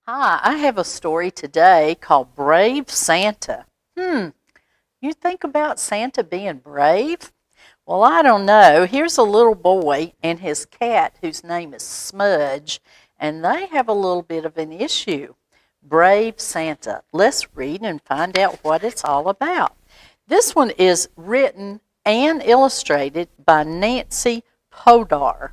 Hi, I have a story today called Brave Santa. You think about Santa being brave? Well, I don't know. Here's a little boy and his cat whose name is Smudge, and they have a little bit of an issue. Brave Santa. Let's read and find out what it's all about. This one is written and illustrated by Nancy Podar.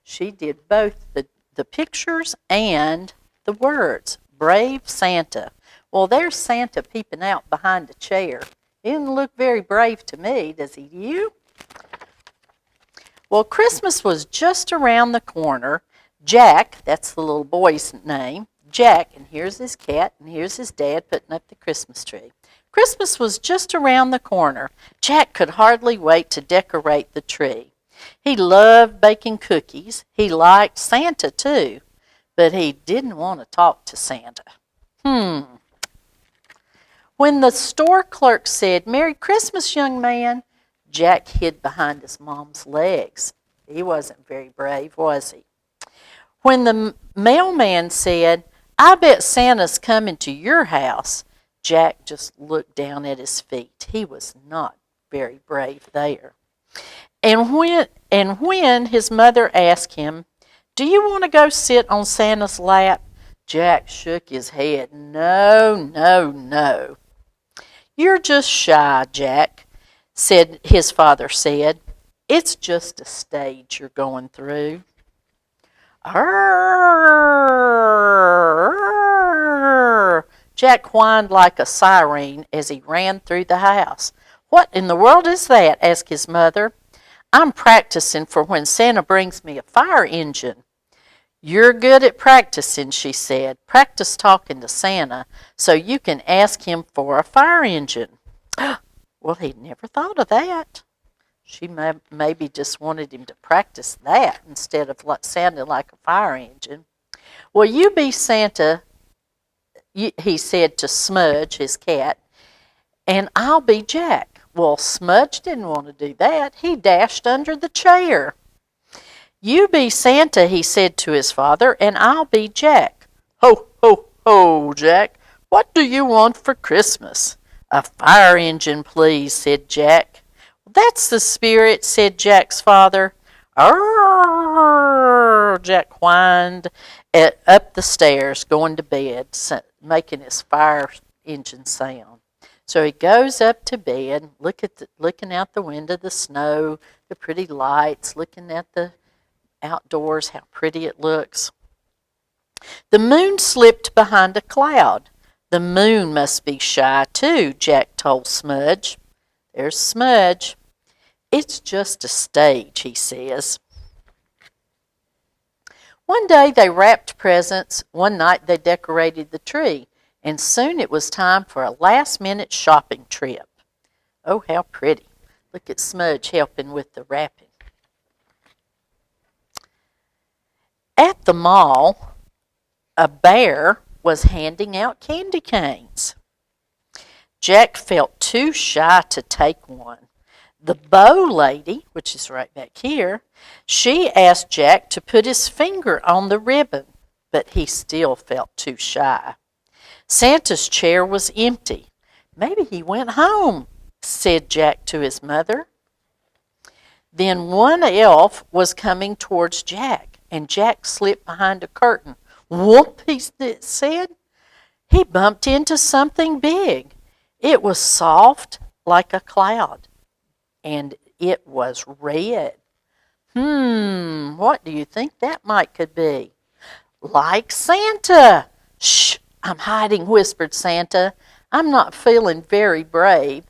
She did both the pictures and the words. Brave Santa. Well, there's Santa peeping out behind a chair. He didn't look very brave to me, does he? You? Well, Christmas was just around the corner. Jack, that's the little boy's name, Jack, and here's his cat, and here's his dad putting up the Christmas tree. Christmas was just around the corner. Jack could hardly wait to decorate the tree. He loved baking cookies. He liked Santa, too, but he didn't want to talk to Santa. When the store clerk said, "Merry Christmas, young man," Jack hid behind his mom's legs. He wasn't very brave, was he? When the mailman said, "I bet Santa's coming to your house," Jack just looked down at his feet. He was not very brave there. And when his mother asked him, "Do you want to go sit on Santa's lap?" Jack shook his head. No, no, no. "You're just shy, Jack," his father said. "It's just a stage you're going through." Arr! Jack whined like a siren as he ran through the house. "What in the world is that?" asked his mother. "I'm practicing for when Santa brings me a fire engine." "You're good at practicing," she said. "Practice talking to Santa so you can ask him for a fire engine." Well, he'd never thought of that. She maybe just wanted him to practice that instead of sounding like a fire engine. "Well, you be Santa," he said to Smudge, his cat, "and I'll be Jack." Well, Smudge didn't want to do that. He dashed under the chair. "You be Santa," he said to his father, "and I'll be Jack." "Ho, ho, ho, Jack. What do you want for Christmas?" "A fire engine, please," said Jack. "That's the spirit," said Jack's father. "Arr!" Jack whined up the stairs, going to bed, making his fire engine sound. So he goes up to bed, looking out the window, the snow, the pretty lights, looking at the outdoors, how pretty it looks. The moon slipped behind a cloud. "The moon must be shy, too," Jack told Smudge. There's Smudge. "It's just a stage," he says. One day they wrapped presents. One night they decorated the tree. And soon it was time for a last-minute shopping trip. Oh, how pretty. Look at Smudge helping with the wrapping. At the mall, a bear was handing out candy canes. Jack felt too shy to take one. The bow lady, which is right back here, she asked Jack to put his finger on the ribbon, but he still felt too shy. Santa's chair was empty. "Maybe he went home," said Jack to his mother. Then one elf was coming towards Jack, and Jack slipped behind a curtain. "Whoop," he said. He bumped into something big. It was soft like a cloud, and it was red. What do you think that could be? "Like Santa." "Shh, I'm hiding," whispered Santa. "I'm not feeling very brave.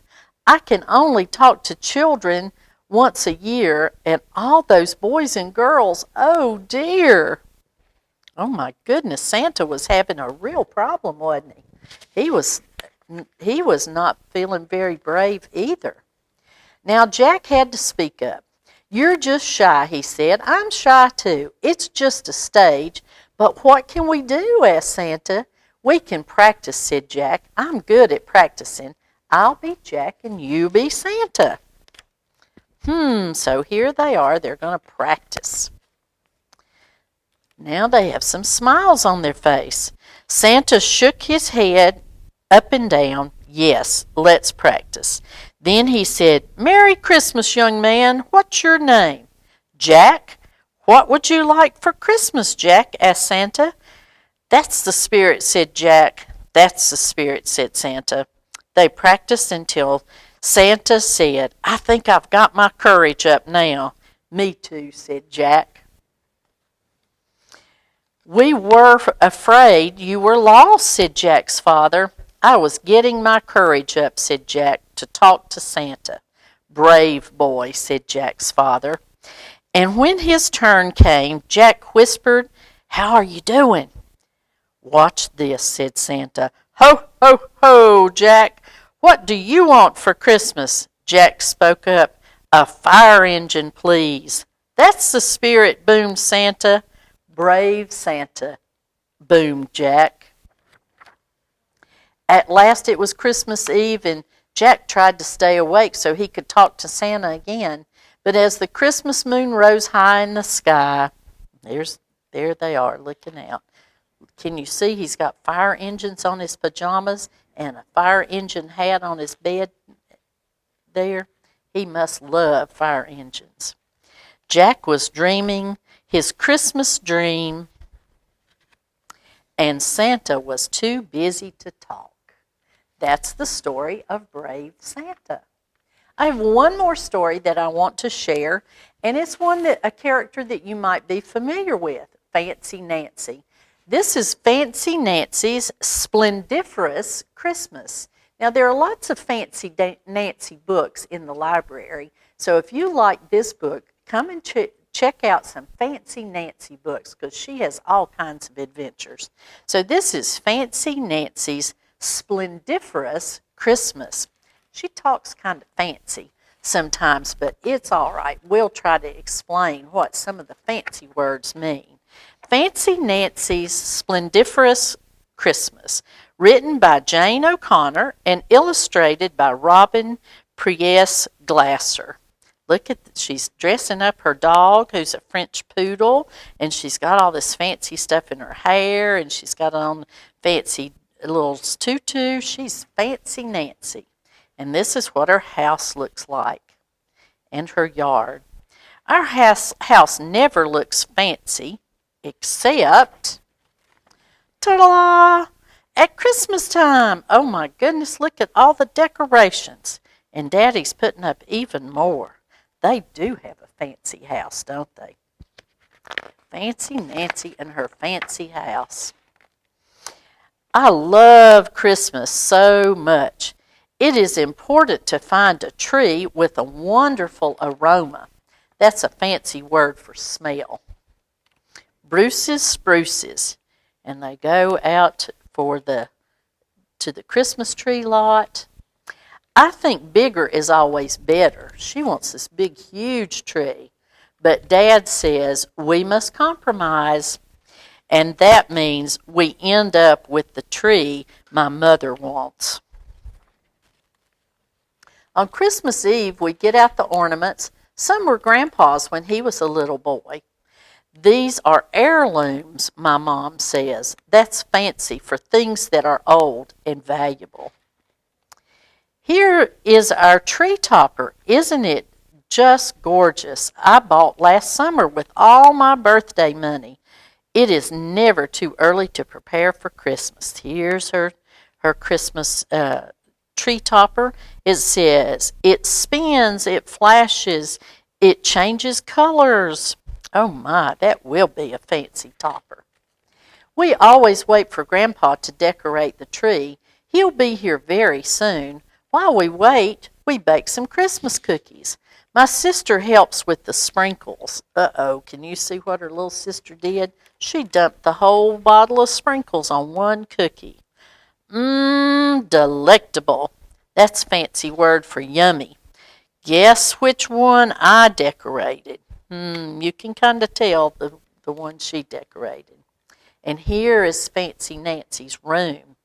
I can only talk to children once a year, and all those boys and girls, oh dear." Oh my goodness, Santa was having a real problem, wasn't he? He was not feeling very brave either. Now Jack had to speak up. "You're just shy," he said. "I'm shy too. It's just a stage. But what can we do?" asked Santa. "We can practice," said Jack. "I'm good at practicing. I'll be Jack and you be Santa." So here they are. They're going to practice. Now they have some smiles on their face. Santa shook his head up and down. Yes, let's practice. Then he said, Merry Christmas, young man. What's your name? Jack. What would you like for Christmas, Jack? Asked Santa. That's the spirit, said Jack. That's the spirit, said Santa. They practiced until Santa said, I think I've got my courage up now. Me too, said Jack. We were afraid you were lost, said Jack's father. I was getting my courage up, said Jack, to talk to Santa. Brave boy, said Jack's father. And when his turn came, Jack whispered, How are you doing? Watch this, said Santa. Ho, ho, ho, Jack. What do you want for Christmas? Jack spoke up. A fire engine, please. That's the spirit, boomed Santa. Brave Santa, boomed Jack. At last it was Christmas Eve, and Jack tried to stay awake so he could talk to Santa again. But as the Christmas moon rose high in the sky, there they are looking out. Can you see he's got fire engines on his pajamas and a fire engine hat on his bed there? He must love fire engines. Jack was dreaming his Christmas dream, and Santa was too busy to talk. That's the story of Brave Santa. I have one more story that I want to share, and it's a character that you might be familiar with, Fancy Nancy. This is Fancy Nancy's Splendiferous Christmas. Now, there are lots of Fancy Nancy books in the library, so if you like this book, come and check out some Fancy Nancy books because she has all kinds of adventures. So this is Fancy Nancy's Splendiferous Christmas. She talks kind of fancy sometimes, but it's all right. We'll try to explain what some of the fancy words mean. Fancy Nancy's Splendiferous Christmas, written by Jane O'Connor and illustrated by Robin Priest Glasser. Look at she's dressing up her dog, who's a French poodle, and she's got all this fancy stuff in her hair, and she's got on fancy little tutu. She's Fancy Nancy. And this is what her house looks like, and her yard. Our house never looks fancy, except, ta-da, at Christmas time. Oh my goodness, look at all the decorations. And Daddy's putting up even more. They do have a fancy house, don't they? Fancy Nancy and her fancy house. I love Christmas so much. It is important to find a tree with a wonderful aroma. That's a fancy word for smell. Bruce's spruces. And they go out to the Christmas tree lot. I think bigger is always better. She wants this big, huge tree. But Dad says we must compromise. And that means we end up with the tree my mother wants. On Christmas Eve, we get out the ornaments. Some were Grandpa's when he was a little boy. These are heirlooms, my mom says. That's fancy for things that are old and valuable. Here is our tree topper. Isn't it just gorgeous? I bought last summer with all my birthday money. It is never too early to prepare for Christmas. Here's her Christmas tree topper. It says, it spins, it flashes, it changes colors. Oh my, that will be a fancy topper. We always wait for Grandpa to decorate the tree. He'll be here very soon. While we wait, we bake some Christmas cookies. My sister helps with the sprinkles. Uh-oh, can you see what her little sister did? She dumped the whole bottle of sprinkles on one cookie. Delectable. That's fancy word for yummy. Guess which one I decorated? You can kind of tell the one she decorated. And here is Fancy Nancy's room.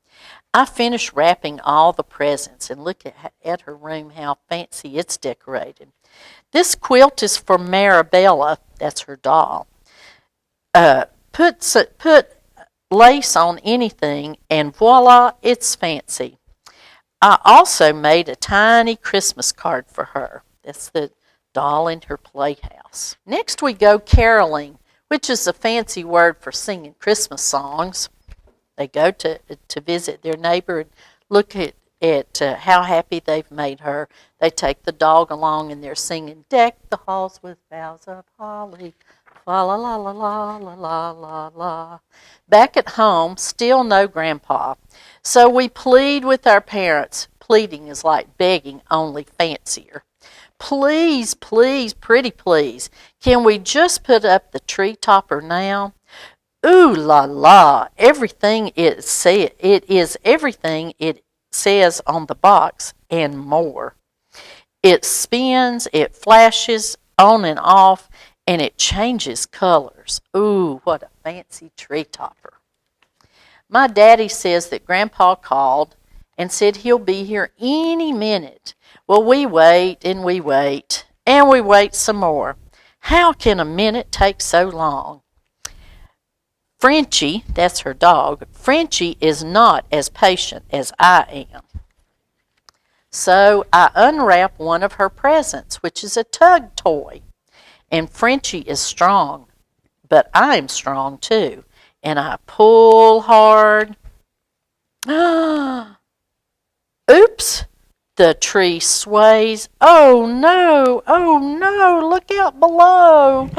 I finished wrapping all the presents, and look at her room, how fancy it's decorated. This quilt is for Marabella, that's her doll. Put lace on anything, and voila, it's fancy. I also made a tiny Christmas card for her. That's the doll in her playhouse. Next we go caroling, which is a fancy word for singing Christmas songs. They go to visit their neighbor and look at how happy they've made her. They take the dog along and they're singing, "Deck the halls with boughs of holly, la la la la la la la la la." Back at home, still no grandpa. So we plead with our parents. Pleading is like begging, only fancier. Please, please, pretty please, can we just put up the tree topper now? Ooh la la, everything it is everything it says on the box and more. It spins, it flashes on and off, and it changes colors. Ooh, what a fancy tree topper. My daddy says that Grandpa called and said he'll be here any minute. Well, we wait and we wait and we wait some more. How can a minute take so long? Frenchie, that's her dog, Frenchie is not as patient as I am. So I unwrap one of her presents, which is a tug toy. And Frenchie is strong, but I'm strong too. And I pull hard. Oops! The tree sways. Oh no! Oh no! Look out below!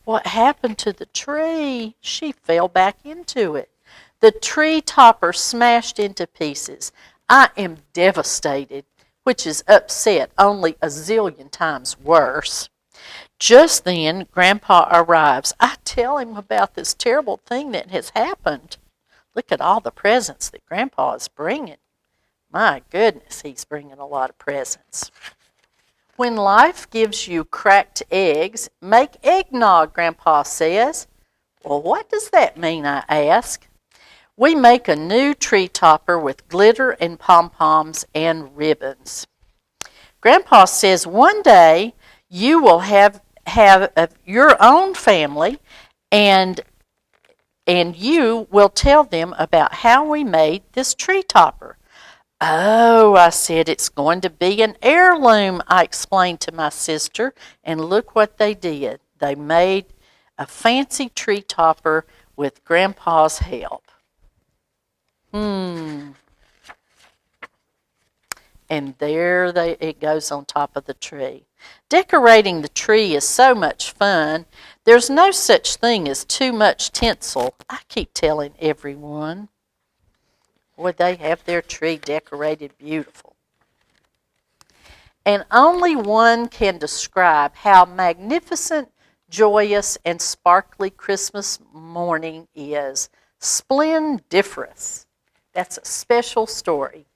What happened to the tree? She fell back into it. The tree topper smashed into pieces. I am devastated, which is upset only a zillion times worse. Just then, Grandpa arrives. I tell him about this terrible thing that has happened. Look at all the presents that Grandpa is bringing. My goodness, he's bringing a lot of presents. When life gives you cracked eggs, make eggnog, Grandpa says. Well, what does that mean, I ask. We make a new tree topper with glitter and pom-poms and ribbons. Grandpa says one day you will have your own family and you will tell them about how we made this tree topper. Oh, I said, it's going to be an heirloom, I explained to my sister, and look what they did. They made a fancy tree topper with Grandpa's help. And there it goes on top of the tree. Decorating the tree is so much fun. There's no such thing as too much tinsel, I keep telling everyone. Boy, they have their tree decorated beautiful. And only one can describe how magnificent, joyous, and sparkly Christmas morning is. Splendiferous. That's a special story.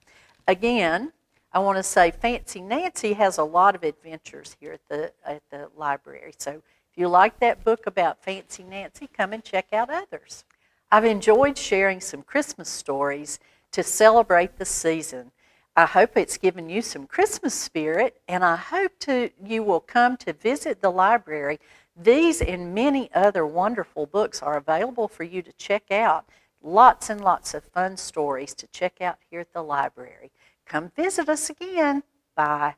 Again, I want to say Fancy Nancy has a lot of adventures here at the library. So if you like that book about Fancy Nancy, come and check out others. I've enjoyed sharing some Christmas stories to celebrate the season. I hope it's given you some Christmas spirit, and I hope you will come to visit the library. These and many other wonderful books are available for you to check out. Lots and lots of fun stories to check out here at the library. Come visit us again. Bye.